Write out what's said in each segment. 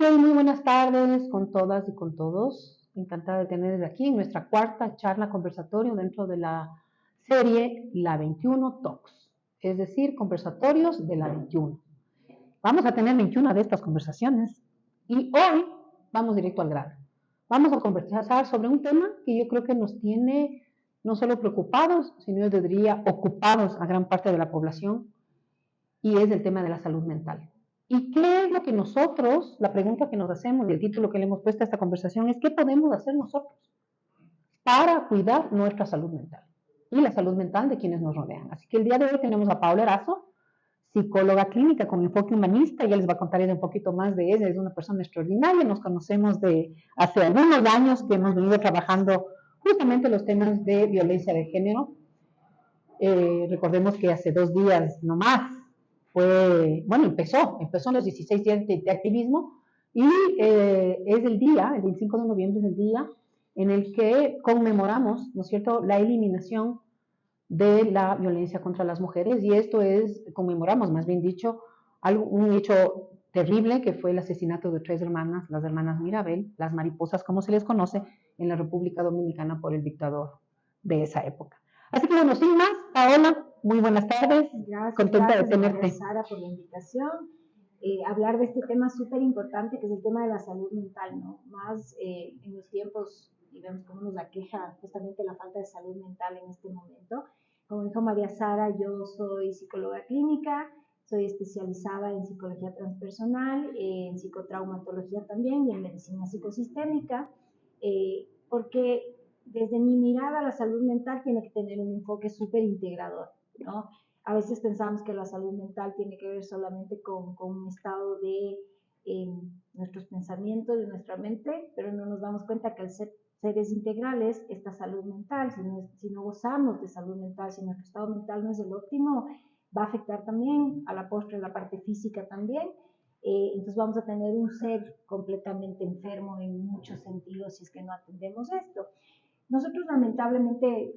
Muy buenas tardes con todas y con todos. Encantada de tenerles aquí en nuestra cuarta charla conversatorio dentro de la serie La 21 Talks, es decir, conversatorios de la 21. Vamos a tener 21 de estas conversaciones y hoy vamos directo al grano. Vamos a conversar sobre un tema que yo creo que nos tiene no solo preocupados, sino yo diría ocupados a gran parte de la población, y es el tema de la salud mental. ¿Y qué es lo que nosotros, la pregunta que nos hacemos y el título que le hemos puesto a esta conversación es qué podemos hacer nosotros para cuidar nuestra salud mental y la salud mental de quienes nos rodean? Así que el día de hoy tenemos a Paola Erazo, psicóloga clínica con enfoque humanista. Ella les va a contar un poquito más de ella. Es una persona extraordinaria. Nos conocemos de hace algunos años que hemos venido trabajando justamente los temas de violencia de género. Recordemos que hace 2 días nomás empezó los 16 días de activismo y es el 25 de noviembre es el día en el que conmemoramos, ¿no es cierto?, la eliminación de la violencia contra las mujeres, y conmemoramos, más bien dicho, un hecho terrible que fue el asesinato de 3 hermanas, las hermanas Mirabel, las mariposas como se les conoce, en la República Dominicana por el dictador de esa época. Así que bueno, sin más, Paola, muy buenas tardes. Contenta de tenerte. Sara, por la invitación. Hablar de este tema súper importante que es el tema de la salud mental, ¿no? Más en los tiempos, y vemos cómo nos aqueja justamente la falta de salud mental en este momento. Como dijo María Sara, yo soy psicóloga clínica, soy especializada en psicología transpersonal, en psicotraumatología también y en medicina psicosistémica, porque desde mi mirada la salud mental tiene que tener un enfoque súper integrador, ¿no? A veces pensamos que la salud mental tiene que ver solamente con un estado de nuestros pensamientos, de nuestra mente, pero no nos damos cuenta que al ser seres integrales, esta salud mental, si no gozamos de salud mental, si nuestro estado mental no es el óptimo, va a afectar también a la postre la parte física también. Entonces vamos a tener un ser completamente enfermo en muchos sentidos si es que no atendemos esto. Nosotros lamentablemente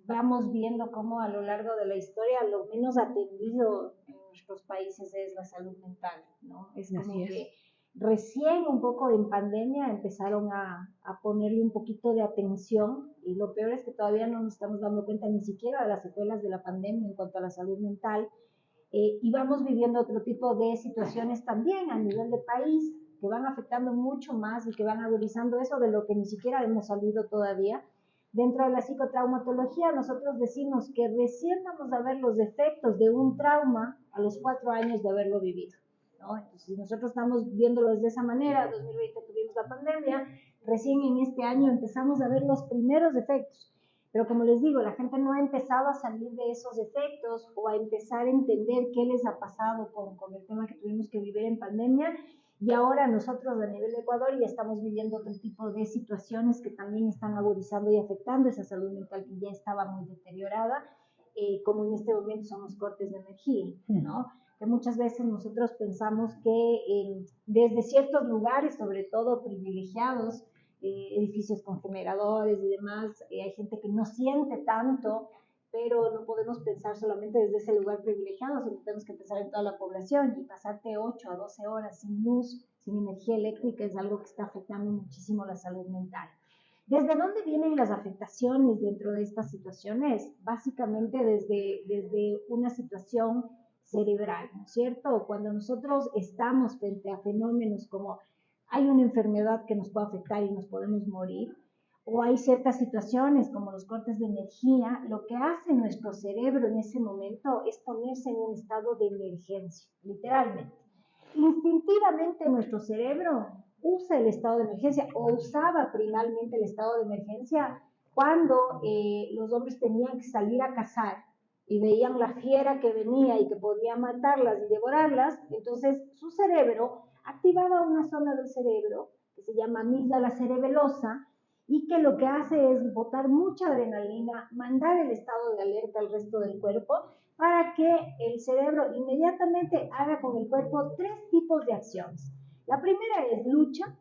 vamos viendo cómo a lo largo de la historia lo menos atendido en nuestros países es la salud mental, ¿no? Es como que recién un poco en pandemia empezaron a ponerle un poquito de atención, y lo peor es que todavía no nos estamos dando cuenta ni siquiera de las secuelas de la pandemia en cuanto a la salud mental, y vamos viviendo otro tipo de situaciones también a nivel de país que van afectando mucho más y que van agudizando eso de lo que ni siquiera hemos salido todavía. Dentro de la psicotraumatología, nosotros decimos que recién vamos a ver los efectos de un trauma a los 4 años de haberlo vivido, ¿no? Entonces, si nosotros estamos viéndolo de esa manera, 2020 tuvimos la pandemia, recién en este año empezamos a ver los primeros efectos. Pero como les digo, la gente no ha empezado a salir de esos efectos o a empezar a entender qué les ha pasado con el tema que tuvimos que vivir en pandemia. Y ahora nosotros a nivel de Ecuador ya estamos viviendo otro tipo de situaciones que también están agudizando y afectando esa salud mental que ya estaba muy deteriorada, como en este momento son los cortes de energía, ¿no? Que muchas veces nosotros pensamos que desde ciertos lugares, sobre todo privilegiados, edificios con generadores y demás, hay gente que no siente tanto, pero no podemos pensar solamente desde ese lugar privilegiado, sino tenemos que pensar en toda la población, y pasarte 8 a 12 horas sin luz, sin energía eléctrica, es algo que está afectando muchísimo la salud mental. ¿Desde dónde vienen las afectaciones dentro de estas situaciones? Básicamente desde una situación cerebral, ¿no es cierto? Cuando nosotros estamos frente a fenómenos como hay una enfermedad que nos puede afectar y nos podemos morir, o hay ciertas situaciones como los cortes de energía, lo que hace nuestro cerebro en ese momento es ponerse en un estado de emergencia, literalmente. Instintivamente nuestro cerebro usa el estado de emergencia, o usaba primeramente el estado de emergencia cuando los hombres tenían que salir a cazar y veían la fiera que venía y que podía matarlas y devorarlas. Entonces su cerebro activaba una zona del cerebro que se llama amígdala cerebelosa, y que lo que hace es botar mucha adrenalina, mandar el estado de alerta al resto del cuerpo para que el cerebro inmediatamente haga con el cuerpo 3 tipos de acciones. La primera es lucha,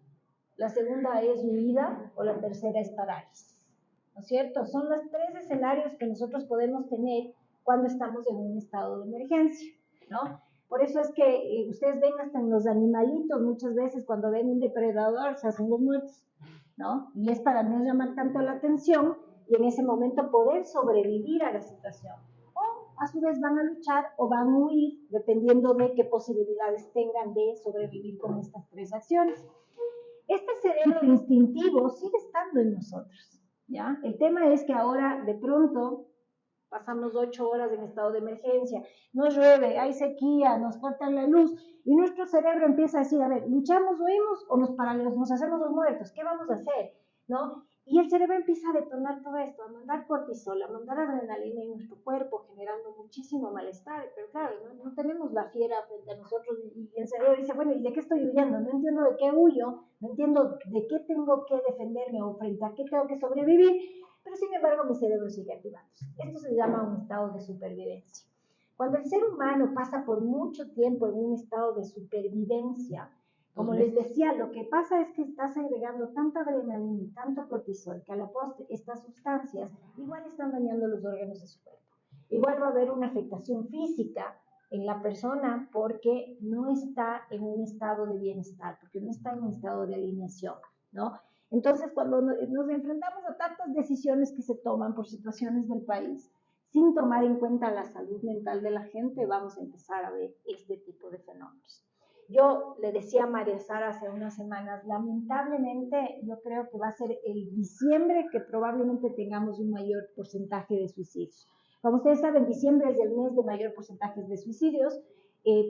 la segunda es huida, o la tercera es parálisis, ¿no es cierto? Son los 3 escenarios que nosotros podemos tener cuando estamos en un estado de emergencia, ¿no? Por eso es que ustedes ven hasta en los animalitos, muchas veces cuando ven un depredador se hacen los muertos, ¿no? Y es para no llamar tanto la atención y en ese momento poder sobrevivir a la situación. O a su vez van a luchar o van a huir, dependiendo de qué posibilidades tengan de sobrevivir con estas tres acciones. Este cerebro instintivo sigue estando en nosotros, ¿ya? El tema es que ahora de pronto pasamos 8 horas en estado de emergencia, nos llueve, hay sequía, nos cortan la luz y nuestro cerebro empieza a decir, a ver, luchamos, huimos o nos paralizamos, nos hacemos los muertos, ¿qué vamos a hacer? ¿No? Y el cerebro empieza a detonar todo esto, a mandar cortisol, a mandar adrenalina en nuestro cuerpo, generando muchísimo malestar. Pero claro, no tenemos la fiera frente a nosotros y el cerebro dice, bueno, ¿y de qué estoy huyendo? No entiendo de qué huyo, no entiendo de qué tengo que defenderme o frente a qué tengo que sobrevivir, pero sin embargo mi cerebro sigue activándose. Esto se llama un estado de supervivencia. Cuando el ser humano pasa por mucho tiempo en un estado de supervivencia, como les decía, lo que pasa es que estás agregando tanta adrenalina y tanto cortisol que a la postre estas sustancias igual están dañando los órganos de su cuerpo. Igual va a haber una afectación física en la persona porque no está en un estado de bienestar, porque no está en un estado de alineación, ¿no? Entonces, cuando nos enfrentamos a tantas decisiones que se toman por situaciones del país, sin tomar en cuenta la salud mental de la gente, vamos a empezar a ver este tipo de fenómenos. Yo le decía a María Sara hace unas semanas, lamentablemente yo creo que va a ser el diciembre que probablemente tengamos un mayor porcentaje de suicidios. Como ustedes saben, diciembre es el mes de mayor porcentaje de suicidios,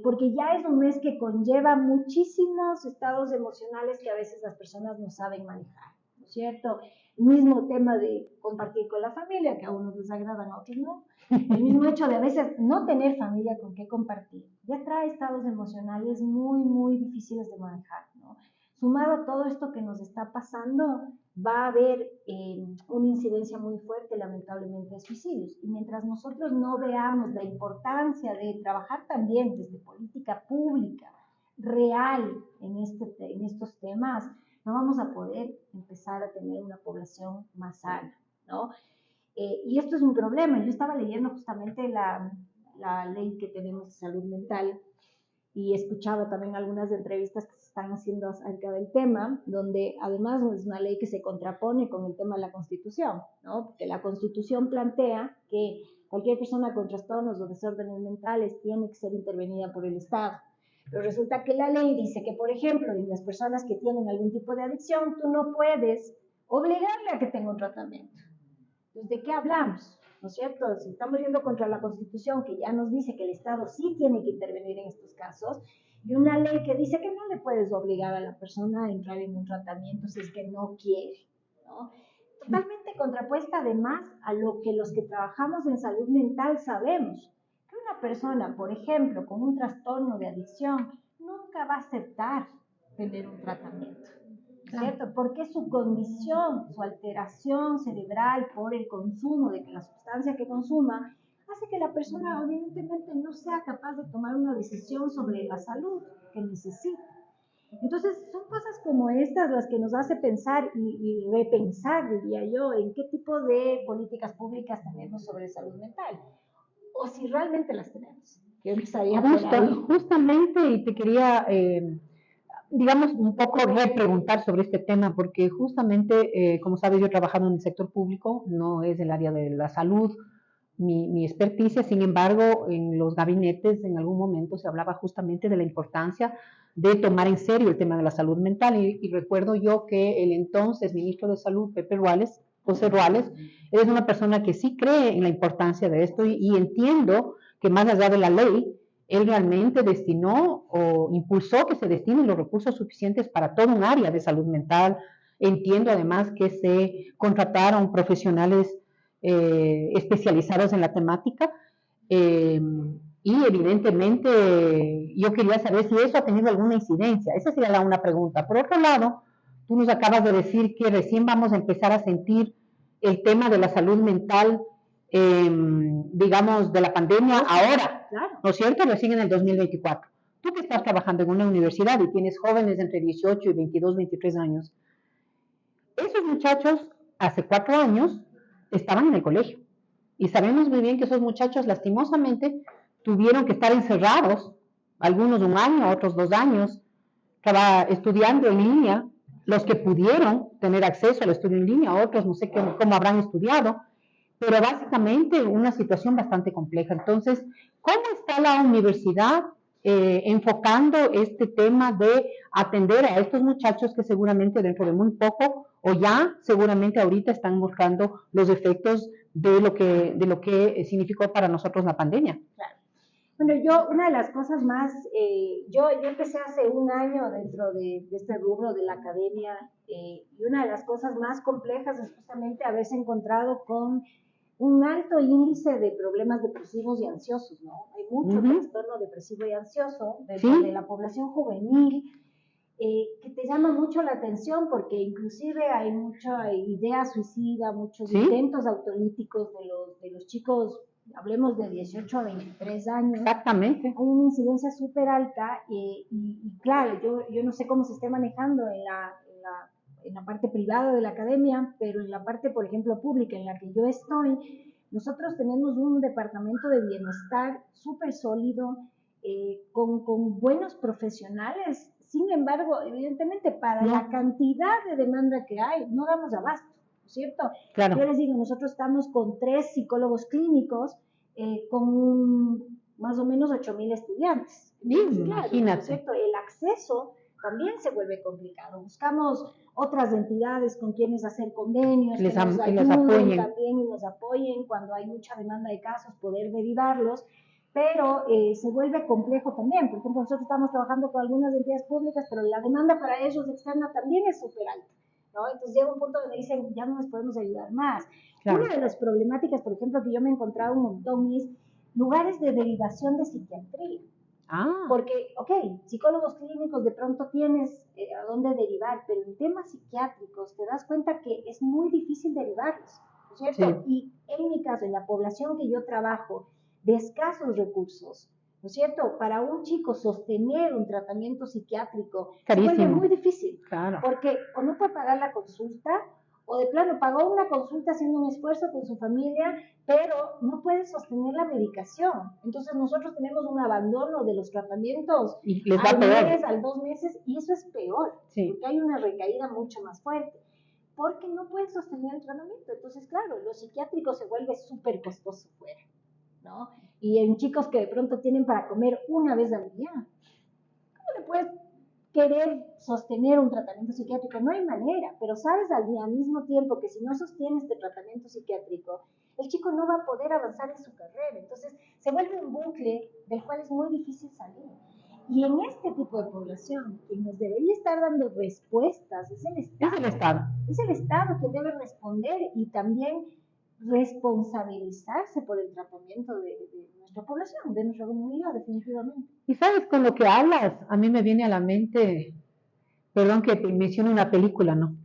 porque ya es un mes que conlleva muchísimos estados emocionales que a veces las personas no saben manejar, ¿no es cierto? El mismo tema de compartir con la familia, que a unos les agradan, a otros no. El mismo hecho de a veces no tener familia con qué compartir, ya trae estados emocionales muy, muy difíciles de manejar, ¿no? Sumado a todo esto que nos está pasando, va a haber una incidencia muy fuerte, lamentablemente, de suicidios. Y mientras nosotros no veamos la importancia de trabajar también desde política pública, real, en estos temas, no vamos a poder empezar a tener una población más sana, ¿no? Y esto es un problema. Yo estaba leyendo justamente la ley que tenemos de salud mental y escuchaba también algunas entrevistas que se están haciendo acerca del tema, donde además es una ley que se contrapone con el tema de la Constitución, ¿no? Porque la Constitución plantea que cualquier persona con trastornos o desórdenes mentales tiene que ser intervenida por el Estado. Pero resulta que la ley dice que, por ejemplo, en las personas que tienen algún tipo de adicción, tú no puedes obligarle a que tenga un tratamiento. Entonces, ¿de qué hablamos? ¿No es cierto? Si estamos yendo contra la Constitución, que ya nos dice que el Estado sí tiene que intervenir en estos casos, y una ley que dice que no le puedes obligar a la persona a entrar en un tratamiento si es que no quiere, ¿no? Totalmente contrapuesta además a lo que los que trabajamos en salud mental sabemos, que una persona, por ejemplo, con un trastorno de adicción, nunca va a aceptar tener un tratamiento. ¿Cierto? Porque su condición, su alteración cerebral por el consumo de la sustancia que consuma, hace que la persona evidentemente no sea capaz de tomar una decisión sobre la salud que necesita. Entonces, son cosas como estas las que nos hace pensar y repensar, diría yo, en qué tipo de políticas públicas tenemos sobre salud mental, o si realmente las tenemos. Yo empezaría por ahí. Justamente, y te quería digamos, un poco repreguntar sobre este tema, porque justamente, como sabes, yo he trabajado en el sector público, no es el área de la salud mi experticia, sin embargo, en los gabinetes en algún momento se hablaba justamente de la importancia de tomar en serio el tema de la salud mental, y recuerdo yo que el entonces ministro de Salud, Pepe Ruales, José Ruales, es una persona que sí cree en la importancia de esto, y entiendo que más allá de la ley, él realmente destinó o impulsó que se destinen los recursos suficientes para todo un área de salud mental. Entiendo además que se contrataron profesionales especializados en la temática, y evidentemente yo quería saber si eso ha tenido alguna incidencia. Esa sería una pregunta. Por otro lado, tú nos acabas de decir que recién vamos a empezar a sentir el tema de la salud mental, digamos, de la pandemia ahora, ¿no es cierto? Recién en el 2024. Tú que estás trabajando en una universidad y tienes jóvenes entre 18 y 22, 23 años, esos muchachos hace 4 años estaban en el colegio, y sabemos muy bien que esos muchachos lastimosamente tuvieron que estar encerrados algunos 1 año, otros 2 años, estudiando en línea, los que pudieron tener acceso al estudio en línea, otros no sé cómo habrán estudiado, pero básicamente una situación bastante compleja. Entonces, ¿cómo está la universidad enfocando este tema de atender a estos muchachos que seguramente dentro de muy poco o ya seguramente ahorita están mostrando los efectos de lo que significó para nosotros la pandemia? Claro. Bueno, una de las cosas más, yo empecé hace 1 año dentro de este rubro de la academia, y una de las cosas más complejas es justamente haberse encontrado con un alto índice de problemas depresivos y ansiosos, ¿no? Hay mucho trastorno depresivo y ansioso dentro de la población juvenil, que te llama mucho la atención porque inclusive hay mucha idea suicida, muchos intentos autolíticos de los chicos, hablemos de 18 a 23 años. Exactamente. Hay una incidencia súper alta y claro, yo no sé cómo se esté manejando en la parte privada de la academia, pero en la parte, por ejemplo, pública en la que yo estoy, nosotros tenemos un departamento de bienestar súper sólido, con buenos profesionales. Sin embargo, evidentemente, para la cantidad de demanda que hay, no damos abasto, ¿no es cierto? Claro. Yo les digo, nosotros estamos con 3 psicólogos clínicos, con más o menos 8,000 estudiantes. Entonces, claro, imagínate. ¿no es cierto? El acceso también se vuelve complicado. Buscamos otras entidades con quienes hacer convenios, que nos ayuden también y nos apoyen cuando hay mucha demanda de casos, poder derivarlos, pero se vuelve complejo también. Por ejemplo, nosotros estamos trabajando con algunas entidades públicas, pero la demanda para ellos externa también es súper alta, ¿no? Entonces llega un punto donde dicen, ya no les podemos ayudar más. Claro. Una de las problemáticas, por ejemplo, que yo me he encontrado un montón es lugares de derivación de psiquiatría. Porque, psicólogos clínicos de pronto tienes a dónde derivar, pero en temas psiquiátricos te das cuenta que es muy difícil derivarlos, ¿no es cierto? Sí. Y en mi caso, en la población que yo trabajo, de escasos recursos, ¿no es cierto? Para un chico sostener un tratamiento psiquiátrico carísimo, se vuelve muy difícil, claro. Porque o no puede pagar la consulta, o de plano pagó una consulta haciendo un esfuerzo con su familia, pero no puede sostener la medicación. Entonces nosotros tenemos un abandono de los tratamientos y les va peor. Al 2 meses, y eso es peor, porque hay una recaída mucho más fuerte, porque no pueden sostener el tratamiento. Entonces, claro, lo psiquiátrico se vuelve súper costoso fuera, ¿no? Y en chicos que de pronto tienen para comer una vez al día, ¿cómo le puedes querer sostener un tratamiento psiquiátrico? No hay manera, pero sabes al mismo tiempo que si no sostiene este tratamiento psiquiátrico, el chico no va a poder avanzar en su carrera. Entonces se vuelve un bucle del cual es muy difícil salir. Y en este tipo de población, quien nos debería estar dando respuestas es el Estado. Es el Estado. Es el Estado que debe responder y también responsabilizarse por el tratamiento de nuestra población, de nuestra comunidad, definitivamente. Y sabes, con lo que hablas, a mí me viene a la mente, perdón que mencione una película, ¿no?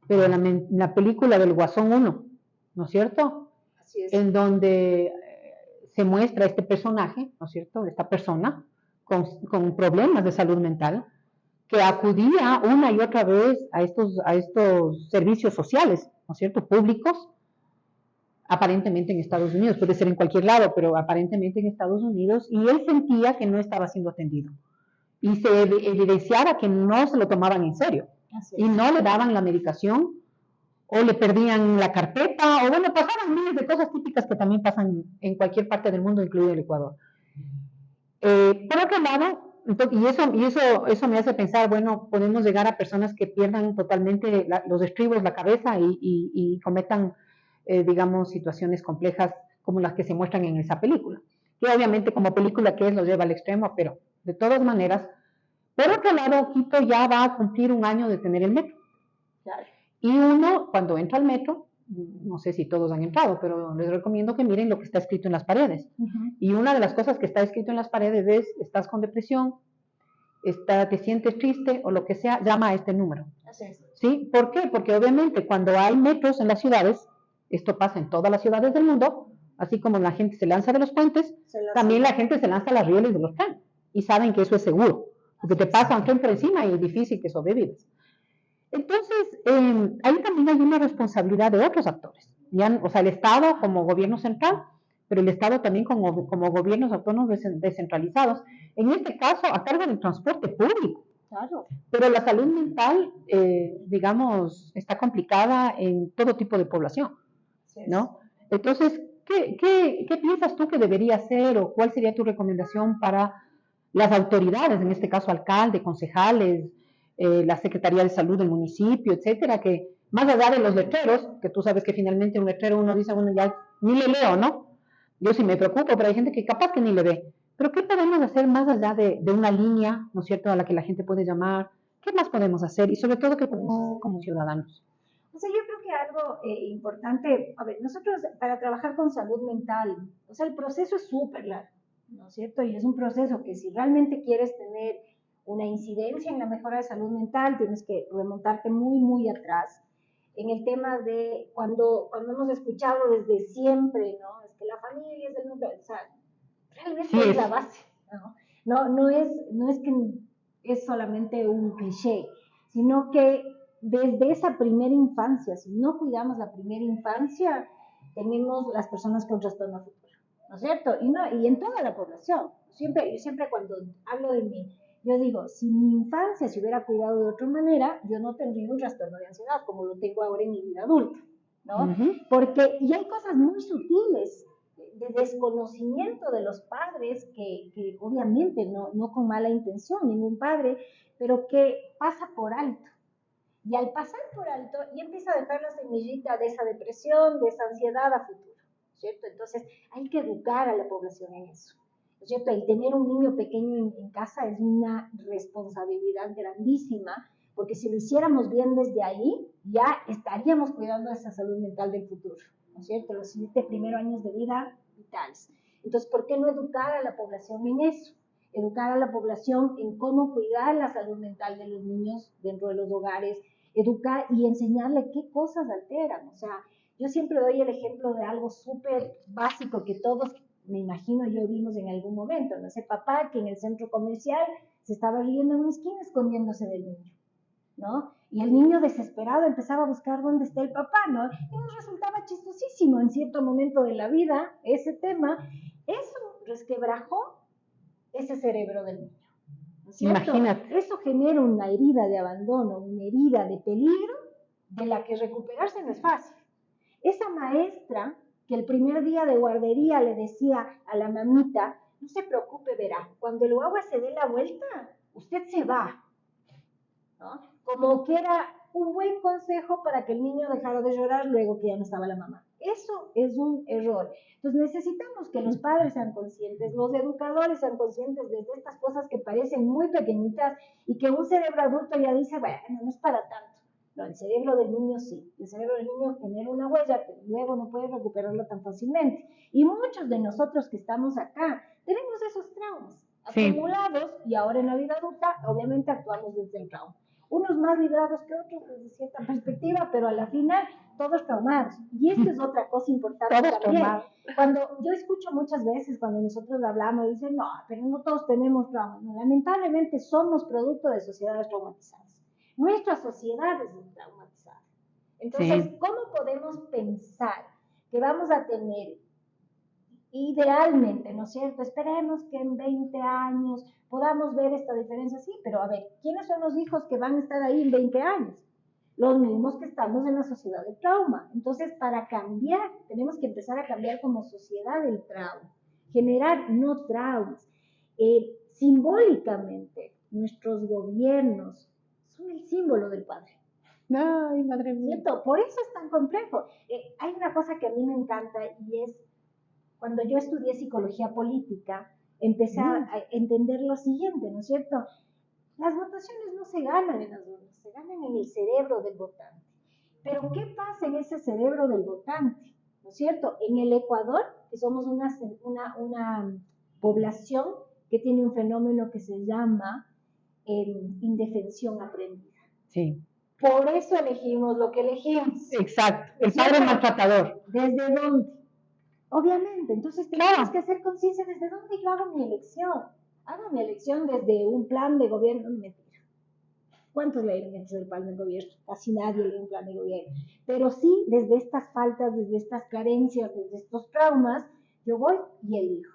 Pero la película del Guasón 1, ¿no es cierto? Así es. En donde se muestra este personaje, ¿no es cierto? Esta persona con problemas de salud mental, que acudía una y otra vez a estos servicios sociales, ¿no es cierto? Públicos, aparentemente en Estados Unidos, puede ser en cualquier lado, pero aparentemente en Estados Unidos, y él sentía que no estaba siendo atendido. Y se evidenciaba que no se lo tomaban en serio, y no le daban la medicación, o le perdían la carpeta, o bueno, pasaban miles de cosas típicas que también pasan en cualquier parte del mundo, incluido el Ecuador. Por otro lado, eso me hace pensar, bueno, podemos llegar a personas que pierdan totalmente los estribos, la cabeza y cometan, digamos, situaciones complejas como las que se muestran en esa película. Que obviamente como película que es, los lleva al extremo, pero de todas maneras, por otro lado, Quito ya va a cumplir 1 año de tener el metro. Claro. Y uno, cuando entra al metro, no sé si todos han entrado, pero les recomiendo que miren lo que está escrito en las paredes. Y una de las cosas que está escrito en las paredes es, estás con depresión, te sientes triste o lo que sea, llama a este número. ¿Sí? ¿Por qué? Porque obviamente cuando hay metros en las ciudades, esto pasa en todas las ciudades del mundo, así como la gente se lanza de los puentes, también la gente se lanza a las rieles de los trenes. Y saben que eso es seguro, porque te pasa un tren por encima y es difícil que sobrevivas. Entonces, ahí también hay una responsabilidad de otros actores. O sea, el Estado como gobierno central pero el Estado también como gobiernos autónomos descentralizados, en este caso a cargo del transporte público. Claro. Pero la salud mental, digamos, está complicada en todo tipo de población, ¿no? Entonces, ¿qué piensas tú que debería hacer o cuál sería tu recomendación para las autoridades, en este caso alcalde, concejales, la Secretaría de Salud del municipio, etcétera, que más allá de los letreros, que tú sabes que finalmente un letrero uno dice, bueno, ya ni le leo, ¿no? Yo sí me preocupo, pero hay gente que capaz que ni le ve. Pero ¿qué podemos hacer más allá de una línea, ¿no es cierto?, a la que la gente puede llamar? ¿Qué más podemos hacer? Y sobre todo, ¿qué podemos hacer como ciudadanos? O sea, yo creo que algo importante, a ver, nosotros para trabajar con salud mental, o sea, el proceso es súper largo, ¿no es cierto? Y es un proceso que si realmente quieres tener una incidencia en la mejora de salud mental, tienes que remontarte muy, muy atrás. En el tema de cuando hemos escuchado desde siempre, ¿no? Es que la familia es el núcleo, o sea, realmente Sí, es la base, ¿no? No es que es solamente un cliché, sino que desde esa primera infancia, si no cuidamos la primera infancia, tenemos las personas con trastorno futuro, ¿no es cierto? Y en toda la población. Yo siempre cuando hablo de mí, yo digo, si mi infancia se hubiera cuidado de otra manera, yo no tendría un trastorno de ansiedad como lo tengo ahora en mi vida adulta, ¿no? Porque, y hay cosas muy sutiles de desconocimiento de los padres que obviamente no con mala intención, ningún padre, pero que pasa por alto. Y al pasar por alto, ya empieza a dejar la semillita de esa depresión, de esa ansiedad a futuro, ¿cierto? Entonces, hay que educar a la población en eso, ¿cierto? El tener un niño pequeño en casa es una responsabilidad grandísima, porque si lo hiciéramos bien desde ahí, ya estaríamos cuidando de esa salud mental del futuro, ¿no es cierto? Los 7 primeros años de vida vitales. Entonces, ¿por qué no educar a la población en eso? Educar a la población en cómo cuidar la salud mental de los niños dentro de los hogares, educar y enseñarle qué cosas alteran. O sea, yo siempre doy el ejemplo de algo súper básico que todos, me imagino yo, vimos en algún momento, ¿no? Ese papá que en el centro comercial se estaba riendo en una esquina escondiéndose del niño, ¿no? Y el niño desesperado empezaba a buscar dónde está el papá, ¿no? Y nos resultaba chistosísimo en cierto momento de la vida ese tema. Eso resquebrajó ese cerebro del niño, ¿no es cierto? Imagínate. Eso genera una herida de abandono, una herida de peligro de la que recuperarse no es fácil. Esa maestra que el primer día de guardería le decía a la mamita, no se preocupe, verá, cuando el guagua se dé la vuelta, usted se va, ¿no? Como que era un buen consejo para que el niño dejara de llorar luego que ya no estaba la mamá. Eso es un error. Entonces necesitamos que los padres sean conscientes, los educadores sean conscientes de estas cosas que parecen muy pequeñitas y que un cerebro adulto ya dice, bueno, no es para tanto. No, el cerebro del niño sí. El cerebro del niño genera una huella que luego no puede recuperarlo tan fácilmente. Y muchos de nosotros que estamos acá tenemos esos traumas acumulados y ahora en la vida adulta obviamente actuamos desde el trauma. Unos más librados que otros desde cierta perspectiva, pero a la final todos traumados. Y esto es otra cosa importante todos también. Traumados. Cuando yo escucho muchas veces cuando nosotros hablamos, dicen, no, pero no todos tenemos traumas. No, lamentablemente somos producto de sociedades traumatizadas. Nuestra sociedad es traumatizada. Entonces, sí. ¿Cómo podemos pensar que vamos a tener, idealmente, ¿no es cierto? Esperemos que en 20 años podamos ver esta diferencia, sí, pero a ver, ¿quiénes son los hijos que van a estar ahí en 20 años? Los mismos que estamos en la sociedad del trauma. Entonces, para cambiar, tenemos que empezar a cambiar como sociedad el trauma, generar no traumas. Simbólicamente, nuestros gobiernos son el símbolo del padre. Ay, madre mía. ¿Cierto? Por eso es tan complejo. Hay una cosa que a mí me encanta y es, cuando yo estudié psicología política, empecé a entender lo siguiente, ¿no es cierto? Las votaciones no se ganan en las urnas, se ganan en el cerebro del votante. Pero ¿qué pasa en ese cerebro del votante? ¿No es cierto? En el Ecuador, que somos una población que tiene un fenómeno que se llama indefensión aprendida. Sí. Por eso elegimos lo que elegimos. Exacto, el padre maltratador. ¿Desde dónde? Obviamente, entonces tenemos que hacer conciencia desde dónde yo hago mi elección. Hago mi elección desde un plan de gobierno, mentira. ¿Cuántos leen dentro del plan de gobierno? Casi nadie lee un plan de gobierno. Pero sí, desde estas faltas, desde estas carencias, desde estos traumas, Yo voy y elijo.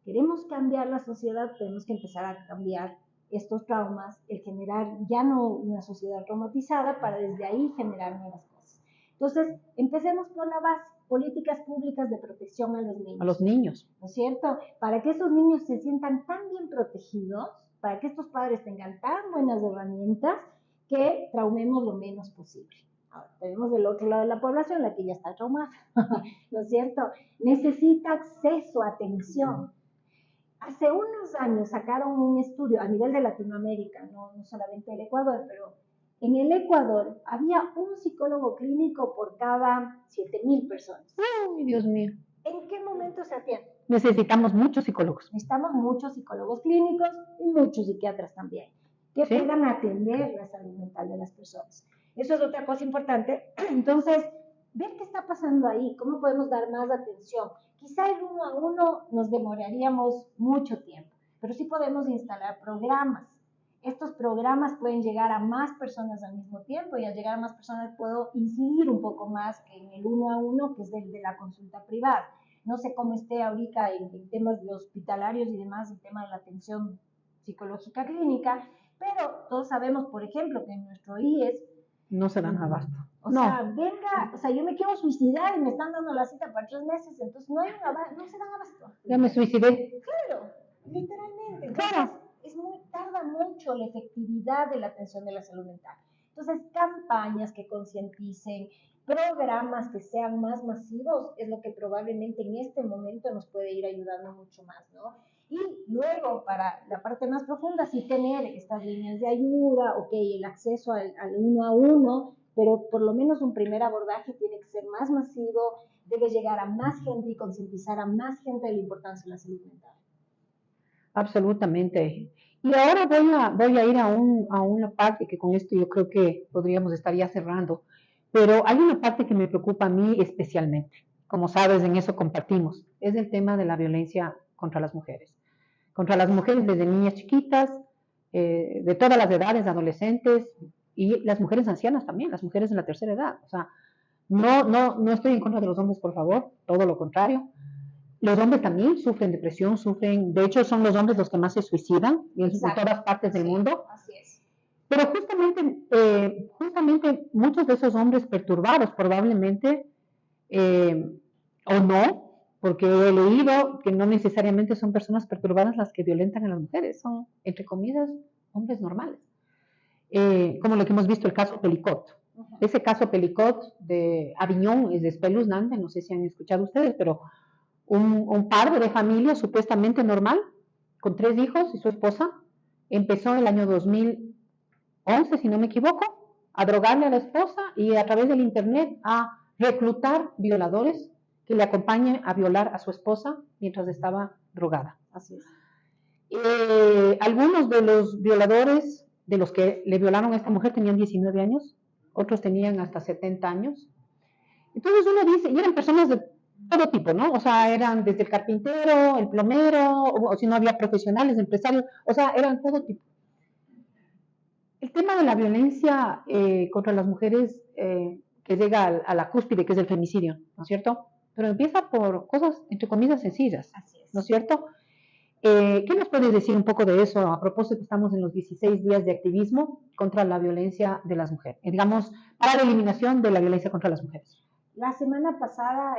Queremos cambiar la sociedad, tenemos que empezar a cambiar estos traumas, el generar ya no una sociedad traumatizada para desde ahí generar nuevas cosas. Entonces, empecemos por la base, políticas públicas de protección a los niños. A los niños. ¿No es cierto? Para que esos niños se sientan tan bien protegidos, para que estos padres tengan tan buenas herramientas, que traumemos lo menos posible. Ahora, tenemos del otro lado de la población, la que ya está traumada, ¿no es cierto? Necesita acceso a atención. Hace unos años sacaron un estudio a nivel de Latinoamérica, no solamente el Ecuador, pero en el Ecuador había un psicólogo clínico por cada 7.000 personas. Ay, Dios mío. ¿En qué momento se atiende? Necesitamos muchos psicólogos. Necesitamos muchos psicólogos clínicos y muchos psiquiatras también, que ¿Sí? puedan atender la salud mental de las personas. Eso es otra cosa importante. Entonces, ver qué está pasando ahí, cómo podemos dar más atención. Quizá el 1 a 1 nos demoraríamos mucho tiempo, pero sí podemos instalar programas. Estos programas pueden llegar a más personas al mismo tiempo y al llegar a más personas puedo incidir un poco más que en el 1 a 1, que es el de la consulta privada. No sé cómo esté ahorita en temas de hospitalarios y demás, el tema de la atención psicológica clínica, pero todos sabemos, por ejemplo, que en nuestro IES no se dan abasto. O sea, venga, o sea, yo me quiero suicidar y me están dando la cita para 3 meses, entonces no se dan abasto. Ya me suicidé. Claro, literalmente. Entonces, tarda mucho la efectividad de la atención de la salud mental. Entonces, campañas que concienticen, programas que sean más masivos, es lo que probablemente en este momento nos puede ir ayudando mucho más, ¿no? Y luego, para la parte más profunda, sí tener estas líneas de ayuda, ok, el acceso al 1 a 1, pero por lo menos un primer abordaje tiene que ser más masivo, debe llegar a más gente y concientizar a más gente de la importancia de la salud mental. Absolutamente. Y ahora voy a ir a una parte que con esto yo creo que podríamos estar ya cerrando, pero hay una parte que me preocupa a mí especialmente. Como sabes, en eso compartimos. Es el tema de la violencia contra las mujeres. Contra las mujeres desde niñas chiquitas, de todas las edades, adolescentes y las mujeres ancianas también, las mujeres de la tercera edad. O sea, no estoy en contra de los hombres, por favor, todo lo contrario. Los hombres también sufren depresión, de hecho son los hombres los que más se suicidan en todas partes del mundo. Así es. Pero justamente muchos de esos hombres perturbados probablemente, o no, porque he leído que no necesariamente son personas perturbadas las que violentan a las mujeres, son, entre comillas, hombres normales. Como lo que hemos visto, el caso Pelicot. Ese caso Pelicot de Aviñón es espeluznante, no sé si han escuchado ustedes, pero un padre de familia supuestamente normal, con 3 hijos y su esposa, empezó en el año 2011, si no me equivoco, a drogarle a la esposa y a través del internet a reclutar violadores que le acompañen a violar a su esposa mientras estaba drogada. Así es. Algunos de los violadores, de los que le violaron a esta mujer, tenían 19 años, otros tenían hasta 70 años. Entonces uno dice, y eran personas de todo tipo, ¿no? O sea, eran desde el carpintero, el plomero, o si no había profesionales, empresarios, o sea, eran todo tipo. El tema de la violencia contra las mujeres que llega a la cúspide, que es el femicidio, ¿no es cierto? Pero empieza por cosas, entre comillas, sencillas, ¿no es cierto? ¿Qué nos puedes decir un poco de eso a propósito que estamos en los 16 días de activismo contra la violencia de las mujeres? Digamos, para la eliminación de la violencia contra las mujeres. La semana pasada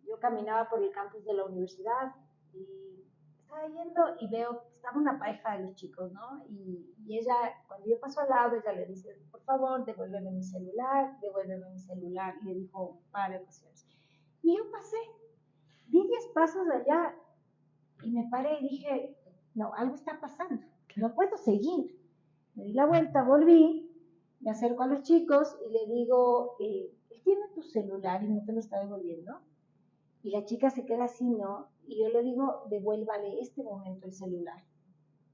yo caminaba por el campus de la universidad y estaba yendo y veo que estaba una pareja de los chicos, ¿no? Y ella, cuando yo paso al lado, ella le dice, por favor, devuélveme mi celular, y le dijo un par de ocasiones. Y yo pasé, di 10 pasos allá y me paré y dije, no, algo está pasando, no puedo seguir. Me di la vuelta, volví, me acerco a los chicos y le digo, él tiene tu celular y no te lo está devolviendo. Y la chica se queda así, ¿no? Y yo le digo, devuélvale este momento el celular,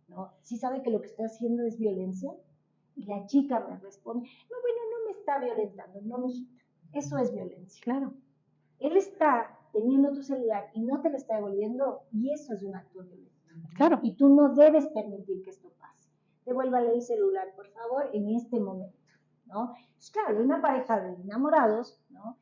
¿no? ¿Sí sabe que lo que está haciendo es violencia? Y la chica me responde, no, bueno, no me está violentando, no, mijita, eso es violencia. Claro. Él está teniendo tu celular y no te lo está devolviendo y eso es un acto violento. Claro. Y tú no debes permitir que esto pase. Devuélvale el celular, por favor, en este momento, ¿no? Pues claro, una pareja de enamorados, ¿no?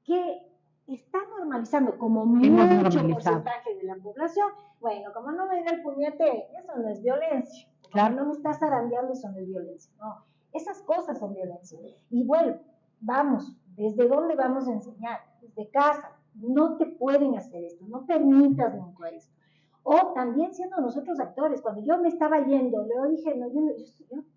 Que está normalizando como Hemos mucho normalizado. porcentaje de la población. Bueno, como no me da el puñete, eso no es violencia. Claro. Como no me estás zarandeando, eso no es violencia. No, esas cosas son violencia. Y bueno, vamos, ¿desde dónde vamos a enseñar? Desde casa. No te pueden hacer esto, no permitas nunca esto. O también siendo nosotros actores, cuando yo me estaba yendo, luego dije, no, yo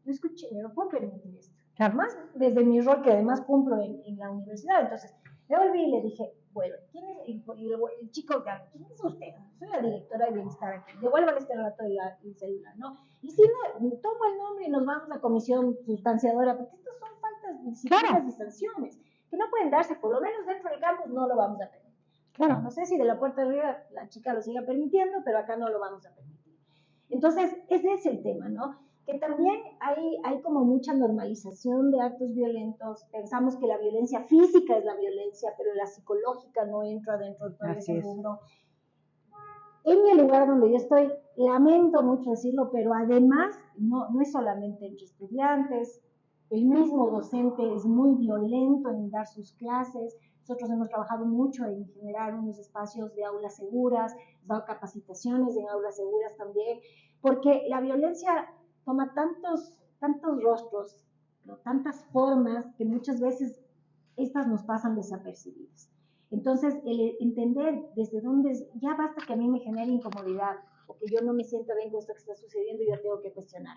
escuché, no puedo permitir esto. Además, desde mi rol que además cumplo en la universidad, entonces me volví y le dije, bueno, ¿quién es el chico? ¿Quién es usted? Soy la directora de bienestar aquí. Devuélvale este rato el celular, ¿no? Y si no, tomo el nombre y nos vamos a comisión sustanciadora, porque estas son faltas de disciplinas y sanciones que no pueden darse, por lo menos dentro del campus no lo vamos a permitir. Claro. No sé si de la puerta de arriba la chica lo siga permitiendo, pero acá no lo vamos a permitir. Entonces, ese es el tema, ¿no? Que también hay como mucha normalización de actos violentos. Pensamos que la violencia física es la violencia, pero la psicológica no entra dentro de todo ese mundo. En el lugar donde yo estoy, lamento mucho decirlo, pero además no es solamente entre estudiantes, el mismo docente es muy violento en dar sus clases. Nosotros hemos trabajado mucho en generar unos espacios de aulas seguras, dado capacitaciones en aulas seguras también, porque la violencia toma tantos rostros, tantas formas, que muchas veces estas nos pasan desapercibidas. Entonces, el entender desde dónde, ya basta que a mí me genere incomodidad, o que yo no me sienta bien con esto que está sucediendo, y yo tengo que cuestionar.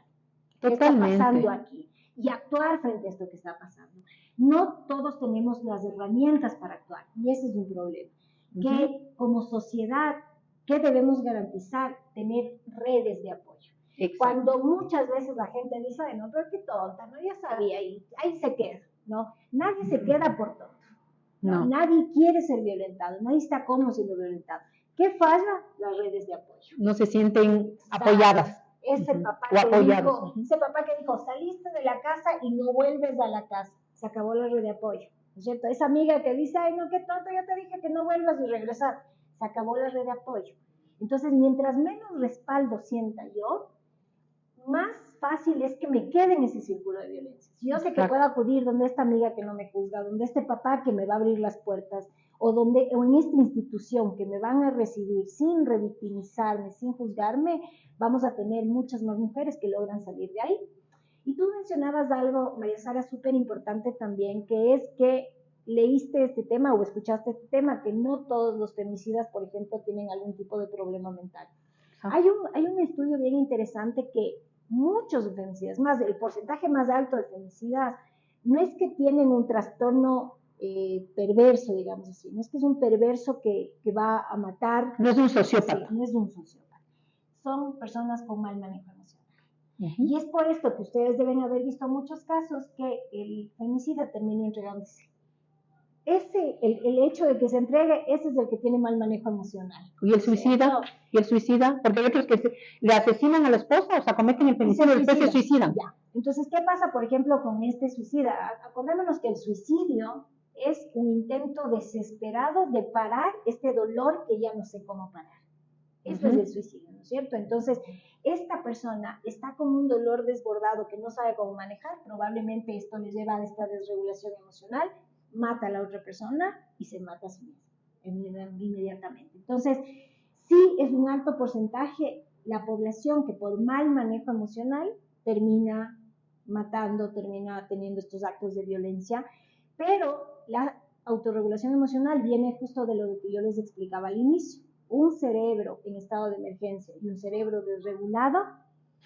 ¿Qué está pasando aquí? Y actuar frente a esto que está pasando. No todos tenemos las herramientas para actuar, y ese es un problema. Que como sociedad, ¿qué debemos garantizar? Tener redes de apoyo. Exacto. Cuando muchas veces la gente dice, no, pero qué tonta, no, ya sabía, y ahí se queda, ¿no? Nadie se queda por tonto. No. Nadie quiere ser violentado, nadie está cómodo siendo violentado. ¿Qué falla? Las redes de apoyo. No se sienten apoyadas. Ese papá que dijo, saliste de la casa y no vuelves a la casa. Se acabó la red de apoyo, ¿no es cierto? Esa amiga que dice, ay, no, qué tonto, ya te dije que no vuelvas y regresar. Se acabó la red de apoyo. Entonces, mientras menos respaldo sienta yo, más fácil es que me quede en ese círculo de violencia. Si yo sé que puedo acudir donde esta amiga que no me juzga, donde este papá que me va a abrir las puertas, o en esta institución que me van a recibir sin revictimizarme, sin juzgarme, vamos a tener muchas más mujeres que logran salir de ahí. Y tú mencionabas algo, María Sara, súper importante también, que es que leíste este tema o escuchaste este tema, que no todos los femicidas, por ejemplo, tienen algún tipo de problema mental. Hay un estudio bien interesante que muchos femicidas, más el porcentaje más alto de femicidas, no es que tienen un trastorno perverso, digamos así, no es que es un perverso que va a matar. No es un sociópata. Sí, no es un sociópata. Son personas con mal manejo emocional. Y es por esto que ustedes deben haber visto muchos casos que el femicida termina entregándose. El hecho de que se entregue, ese es el que tiene mal manejo emocional. ¿Y el suicida? No. ¿Y el suicida? Porque hay otros que le asesinan a la esposa, o sea, cometen el femicidio y después se suicidan. Ya. Entonces, ¿qué pasa, por ejemplo, con este suicida? Acordémonos que el suicidio es un intento desesperado de parar este dolor que ya no sé cómo parar. Eso es el suicidio, ¿no es cierto? Entonces, esta persona está con un dolor desbordado que no sabe cómo manejar, probablemente esto le lleva a esta desregulación emocional, mata a la otra persona y se mata a sí mismo inmediatamente. Entonces, sí es un alto porcentaje la población que por mal manejo emocional termina matando, termina teniendo estos actos de violencia, pero la autorregulación emocional viene justo de lo que yo les explicaba al inicio. Un cerebro en estado de emergencia y un cerebro desregulado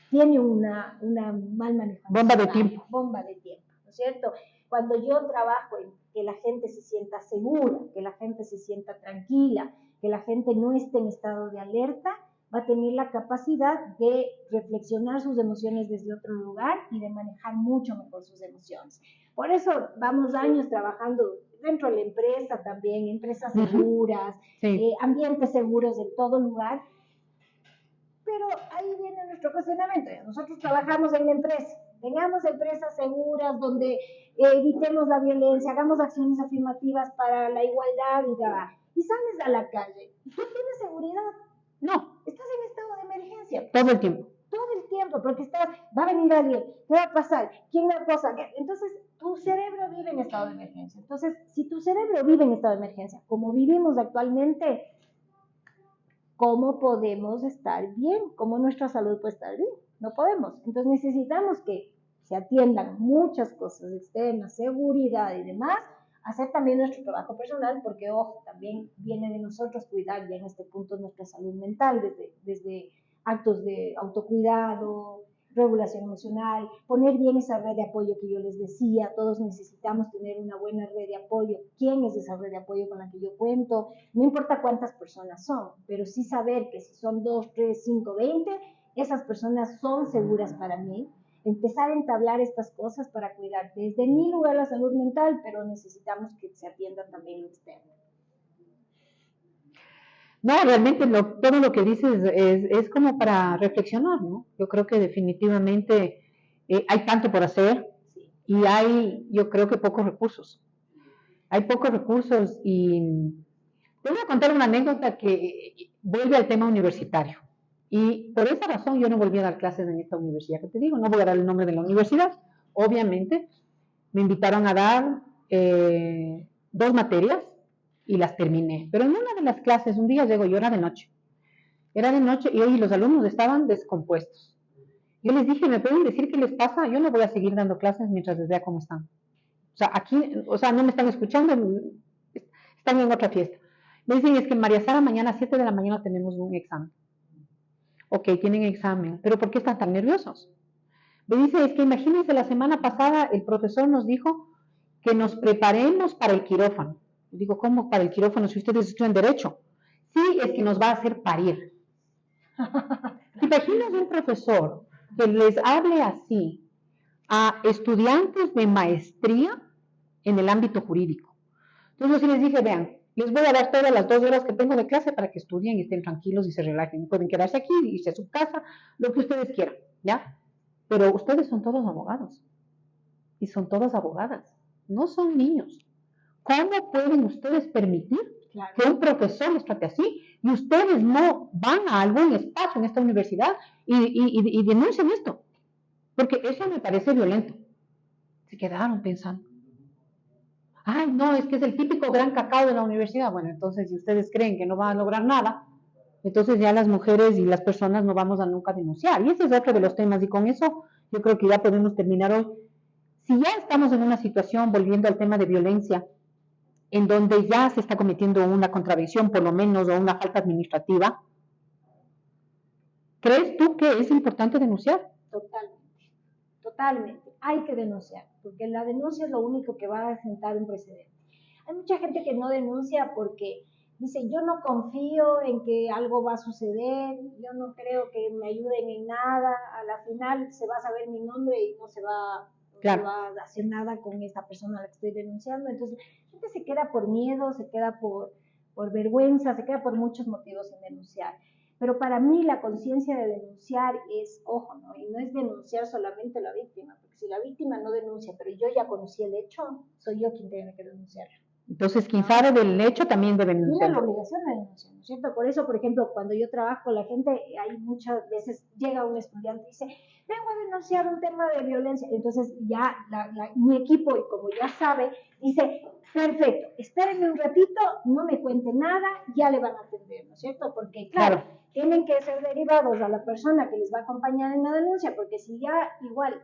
tiene una mal manejo emocional. Bomba de tiempo, ¿no es cierto? Cuando yo trabajo en que la gente se sienta segura, que la gente se sienta tranquila, que la gente no esté en estado de alerta, va a tener la capacidad de reflexionar sus emociones desde otro lugar y de manejar mucho mejor sus emociones. Por eso vamos años trabajando dentro de la empresa también, empresas seguras, ambientes seguros en todo lugar. Pero ahí viene nuestro cuestionamiento. Nosotros trabajamos en la empresa, tengamos empresas seguras donde evitemos la violencia, hagamos acciones afirmativas para la igualdad y sales a la calle. ¿Y tú tienes seguridad? No, estás en estado de emergencia. Todo el tiempo, porque va a venir alguien, ¿qué va a pasar? ¿Quién me acosa? Entonces, tu cerebro vive en estado de emergencia. Entonces, si tu cerebro vive en estado de emergencia, como vivimos actualmente, ¿cómo podemos estar bien? ¿Cómo nuestra salud puede estar bien? No podemos. Entonces necesitamos que se atiendan muchas cosas externas, seguridad y demás, hacer también nuestro trabajo personal, porque, ojo, también viene de nosotros cuidar ya en este punto nuestra salud mental, desde actos de autocuidado, regulación emocional, poner bien esa red de apoyo que yo les decía, todos necesitamos tener una buena red de apoyo. ¿Quién es esa red de apoyo con la que yo cuento? No importa cuántas personas son, pero sí saber que si son 2, 3, 5, 20, esas personas son seguras para mí. Empezar a entablar estas cosas para cuidar desde mi lugar la salud mental, pero necesitamos que se atienda también lo externo. No, realmente todo lo que dices es como para reflexionar, ¿no? Yo creo que definitivamente hay tanto por hacer y hay, yo creo que pocos recursos. Hay pocos recursos y te voy a contar una anécdota que vuelve al tema universitario. Y por esa razón yo no volví a dar clases en esta universidad que te digo, no voy a dar el nombre de la universidad. Obviamente me invitaron a dar 2 materias y las terminé. Pero en una de las clases, un día llego yo, era de noche y hoy los alumnos estaban descompuestos. Yo les dije, ¿me pueden decir qué les pasa? Yo no voy a seguir dando clases mientras les vea cómo están. O sea, aquí, o sea, no me están escuchando, están en otra fiesta. Me dicen, es que María Sara, mañana a 7 de la mañana tenemos un examen. Ok, tienen examen, pero ¿por qué están tan nerviosos? Me dice, es que imagínense, la semana pasada el profesor nos dijo que nos preparemos para el quirófano. Digo, ¿cómo para el quirófano si ustedes estudian derecho? Sí, es que nos va a hacer parir. Imagínense un profesor que les hable así a estudiantes de maestría en el ámbito jurídico. Entonces yo sí les dije, vean, les voy a dar todas las 2 horas que tengo de clase para que estudien y estén tranquilos y se relajen. Pueden quedarse aquí, irse a su casa, lo que ustedes quieran, ¿ya? Pero ustedes son todos abogados y son todas abogadas, no son niños. ¿Cómo pueden ustedes permitir que un profesor les trate así y ustedes no van a algún espacio en esta universidad y denuncian esto? Porque eso me parece violento. Se quedaron pensando. Ay, no, es que es el típico gran cacao de la universidad. Bueno, entonces si ustedes creen que no van a lograr nada, entonces ya las mujeres y las personas no vamos a nunca denunciar. Y ese es otro de los temas y con eso yo creo que ya podemos terminar hoy. Si ya estamos en una situación, volviendo al tema de violencia, en donde ya se está cometiendo una contravención, por lo menos, o una falta administrativa, ¿crees tú que es importante denunciar? Totalmente, totalmente. Hay que denunciar, porque la denuncia es lo único que va a sentar un precedente. Hay mucha gente que no denuncia porque dice, yo no confío en que algo va a suceder, yo no creo que me ayuden en nada, a la final se va a saber mi nombre y no se va, claro, no se va a hacer nada con esta persona a la que estoy denunciando. Entonces, la gente se queda por miedo, se queda por vergüenza, se queda por muchos motivos en denunciar. Pero para mí la conciencia de denunciar es, ojo, ¿no? Y no es denunciar solamente a la víctima, porque si la víctima no denuncia, pero yo ya conocí el hecho, soy yo quien tiene que denunciar. Entonces, quien sabe del hecho también debe denunciar. Tiene la obligación de denunciar, ¿no es cierto? Por eso, por ejemplo, cuando yo trabajo con la gente, hay muchas veces llega un estudiante y dice, vengo a denunciar un tema de violencia. Entonces ya mi equipo, y como ya sabe, dice, perfecto, espérenme un ratito, no me cuente nada, ya le van a atender, ¿no es cierto? Porque, claro, tienen que ser derivados a la persona que les va a acompañar en la denuncia, porque si ya igual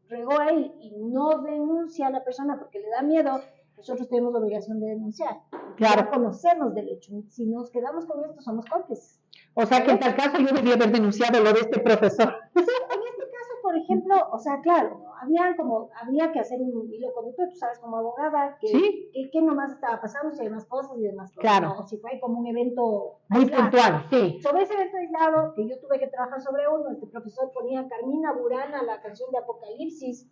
regó ahí y no denuncia a la persona porque le da miedo, nosotros tenemos la obligación de denunciar. Claro. Ya conocemos del hecho. Si nos quedamos con esto, somos cómplices. O sea, que en tal caso yo debía haber denunciado lo de este profesor. Sí, en este caso, por ejemplo, o sea, claro, habría que hacer un hilo conductor, tú sabes, como abogada, que nomás estaba pasando, si hay más cosas y demás cosas. Claro. ¿No? Si fue como un evento muy puntual, sí. Sobre ese evento aislado, que yo tuve que trabajar sobre uno, este profesor ponía Carmina Burana, la canción de Apocalipsis,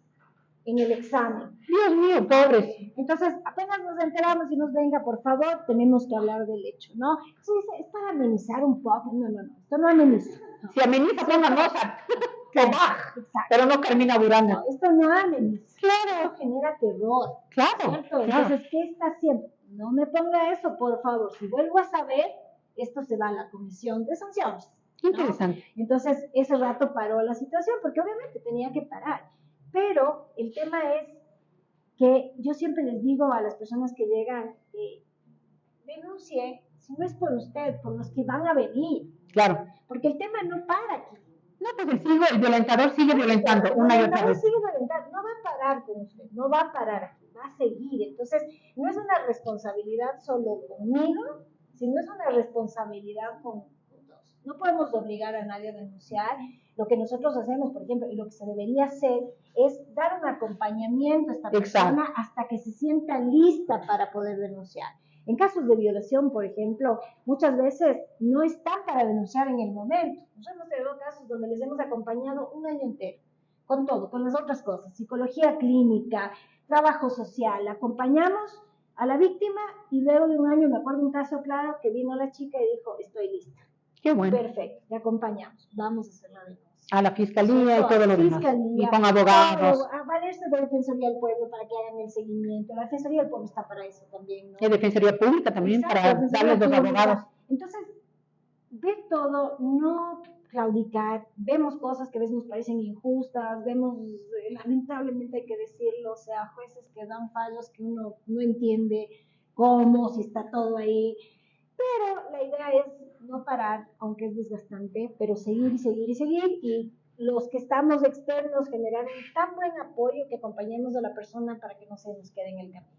en el examen. Dios mío, pobres. Entonces, apenas nos enteramos y nos venga, por favor, tenemos que hablar del hecho, ¿no? Entonces, es para amenizar un poco. No, esto no ameniza. No. Si ameniza, ponga Mozart. Exacto. Pero no Carmina Burana. No, esto no ameniza. Claro. Esto genera terror. Claro. ¿Cierto? Claro. Entonces, ¿qué está haciendo? No me ponga eso, por favor. Si vuelvo a saber, esto se va a la comisión de sanciones. ¿No? Interesante. Entonces, ese rato paró la situación, porque obviamente tenía que parar. Pero el tema es, que yo siempre les digo a las personas que llegan, denuncie, si no es por usted, por los que van a venir. Claro. Porque el tema no para aquí. No, pues el violentador sigue violentando una y otra vez. Sigue violentando, no va a parar con usted, no va a parar aquí, va a seguir. Entonces, no es una responsabilidad solo conmigo, sino es una responsabilidad con todos. No podemos obligar a nadie a denunciar. Lo que nosotros hacemos, por ejemplo, y lo que se debería hacer es dar un acompañamiento a esta persona hasta que se sienta lista para poder denunciar. En casos de violación, por ejemplo, muchas veces no están para denunciar en el momento. Nosotros hemos tenido casos donde les hemos acompañado un año entero, con todo, con las otras cosas, psicología clínica, trabajo social, acompañamos a la víctima y luego de un año, me acuerdo un caso claro que vino la chica y dijo, estoy lista. Qué bueno. Perfecto, te acompañamos, vamos a hacer la denuncia. A la fiscalía y todo lo demás. Y con abogados. A valerse de Defensoría del Pueblo para que hagan el seguimiento. La Defensoría del Pueblo está para eso también, ¿no? Y Defensoría Pública también, para darles los abogados. Entonces, ve todo, no claudicar, vemos cosas que a veces nos parecen injustas, vemos, lamentablemente hay que decirlo, o sea, jueces que dan fallos que uno no entiende cómo, si está todo ahí, pero la idea es no parar, aunque es desgastante, pero seguir y seguir y seguir, y los que estamos externos generar un tan buen apoyo que acompañemos a la persona para que no se nos quede en el camino.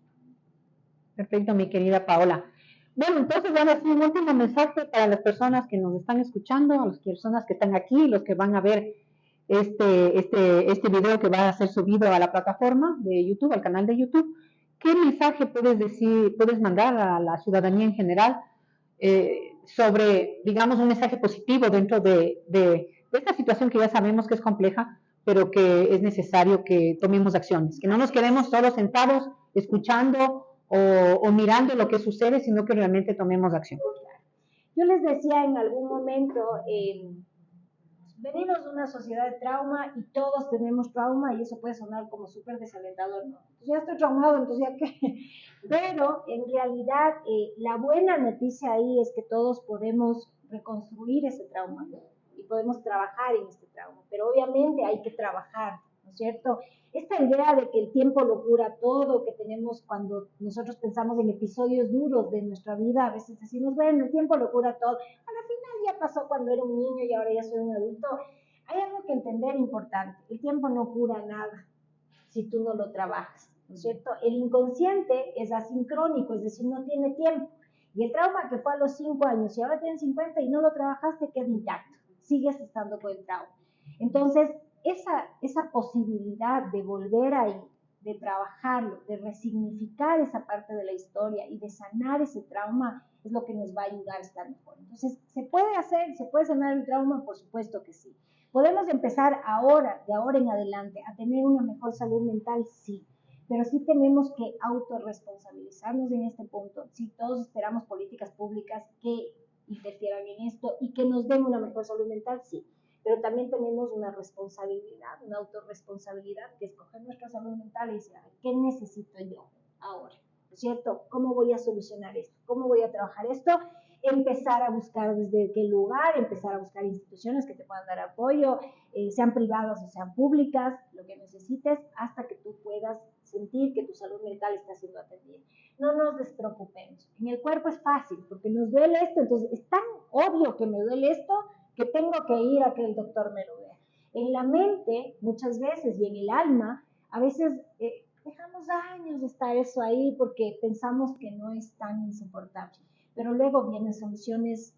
Perfecto, mi querida Paola. Bueno, entonces ahora sí, un último mensaje para las personas que nos están escuchando, a las personas que están aquí, los que van a ver este video que va a ser subido a la plataforma de YouTube, al canal de YouTube. ¿Qué mensaje puedes mandar a la ciudadanía en general sobre, digamos, un mensaje positivo dentro de esta situación que ya sabemos que es compleja, pero que es necesario que tomemos acciones, que no nos quedemos todos sentados escuchando o mirando lo que sucede, sino que realmente tomemos acción? Yo les decía en algún momento, venimos de una sociedad de trauma y todos tenemos trauma y eso puede sonar como súper desalentador, ¿no? Entonces ya estoy traumado, entonces ya qué. Pero en realidad la buena noticia ahí es que todos podemos reconstruir ese trauma, ¿no? Y podemos trabajar en este trauma, pero obviamente hay que trabajar, ¿no es cierto? Esta idea de que el tiempo lo cura todo, que tenemos cuando nosotros pensamos en episodios duros de nuestra vida, a veces decimos, bueno, el tiempo lo cura todo. A la final ya pasó cuando era un niño y ahora ya soy un adulto. Hay algo que entender importante. El tiempo no cura nada si tú no lo trabajas, ¿no es cierto? El inconsciente es asincrónico, es decir, no tiene tiempo. Y el trauma que fue a los 5 años y ahora tienes 50 y no lo trabajaste, queda intacto. Sigues estando con el trauma. Entonces, esa posibilidad de volver ahí, de trabajarlo, de resignificar esa parte de la historia y de sanar ese trauma es lo que nos va a ayudar a estar mejor. Entonces, ¿se puede hacer? ¿Se puede sanar el trauma? Por supuesto que sí. ¿Podemos empezar ahora, de ahora en adelante, a tener una mejor salud mental? Sí. Pero sí tenemos que autorresponsabilizarnos en este punto. Sí, todos esperamos políticas públicas que interfieran en esto y que nos den una mejor salud mental, sí. Pero también tenemos una responsabilidad, una autorresponsabilidad de escoger nuestra salud mental y decir, ¿qué necesito yo ahora? ¿No es cierto? ¿Cómo voy a solucionar esto? ¿Cómo voy a trabajar esto? Empezar a buscar desde qué lugar, empezar a buscar instituciones que te puedan dar apoyo, sean privadas o sean públicas, lo que necesites, hasta que tú puedas sentir que tu salud mental está siendo atendida. No nos despreocupemos. En el cuerpo es fácil, porque nos duele esto, entonces es tan obvio que me duele esto, que tengo que ir a que el doctor me lo vea. En la mente, muchas veces, y en el alma, a veces dejamos años de estar eso ahí porque pensamos que no es tan insoportable. Pero luego vienen soluciones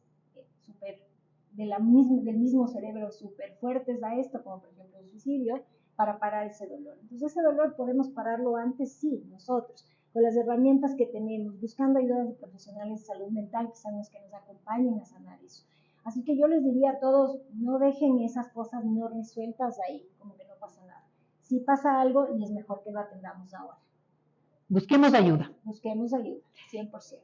del mismo cerebro súper fuertes a esto, como por ejemplo el suicidio, para parar ese dolor. Entonces ese dolor podemos pararlo antes, sí, nosotros, con las herramientas que tenemos, buscando ayuda de profesionales de salud mental que sean los que nos acompañen a sanar eso. Así que yo les diría a todos, no dejen esas cosas no resueltas ahí, como que no pasa nada. Sí pasa algo y es mejor que lo atendamos ahora. Busquemos ayuda. Busquemos ayuda, 100%.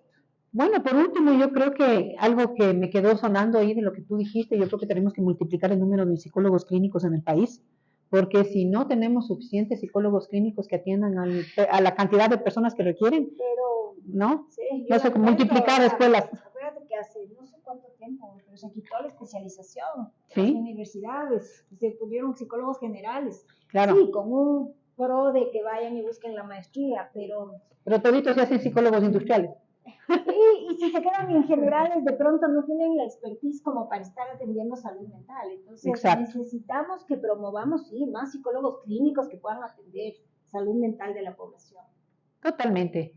Bueno, por último, yo creo que algo que me quedó sonando ahí de lo que tú dijiste, yo creo que tenemos que multiplicar el número de psicólogos clínicos en el país, porque si no tenemos suficientes psicólogos clínicos que atiendan a la cantidad de personas que requieren, pero, ¿no? Sí, no sé, multiplicar escuelas. Acuérdate que hace no sé cuánto tiempo, pero se quitó la especialización. ¿Sí? Las universidades, se pusieron psicólogos generales. Claro. Sí, con un pro de que vayan y busquen la maestría, pero toditos se hacen psicólogos industriales. y si se quedan en generales, de pronto no tienen la expertise como para estar atendiendo salud mental. Entonces Exacto. necesitamos que promovamos, sí, más psicólogos clínicos que puedan atender salud mental de la población. Totalmente.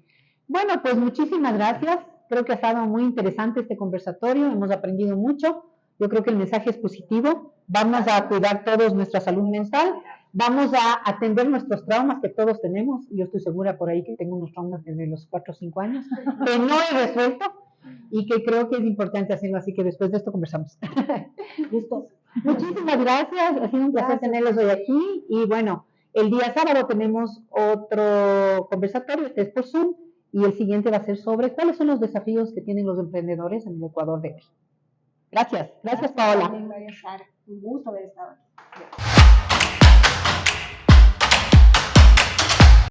Bueno, pues muchísimas gracias. Creo que ha estado muy interesante este conversatorio, hemos aprendido mucho. Yo creo que el mensaje es positivo. Vamos a cuidar todos nuestra salud mental, vamos a atender nuestros traumas que todos tenemos. Yo estoy segura por ahí que tengo unos traumas desde los 4 o 5 años que no he resuelto y que creo que es importante hacerlo, así que después de esto conversamos. Listo. Muchísimas gracias, ha sido un placer tenerlos hoy aquí y bueno, el día sábado tenemos otro conversatorio, este es por Zoom, y el siguiente va a ser sobre cuáles son los desafíos que tienen los emprendedores en el Ecuador de hoy. Gracias, gracias Paola. María Sara. Un gusto haber estado aquí.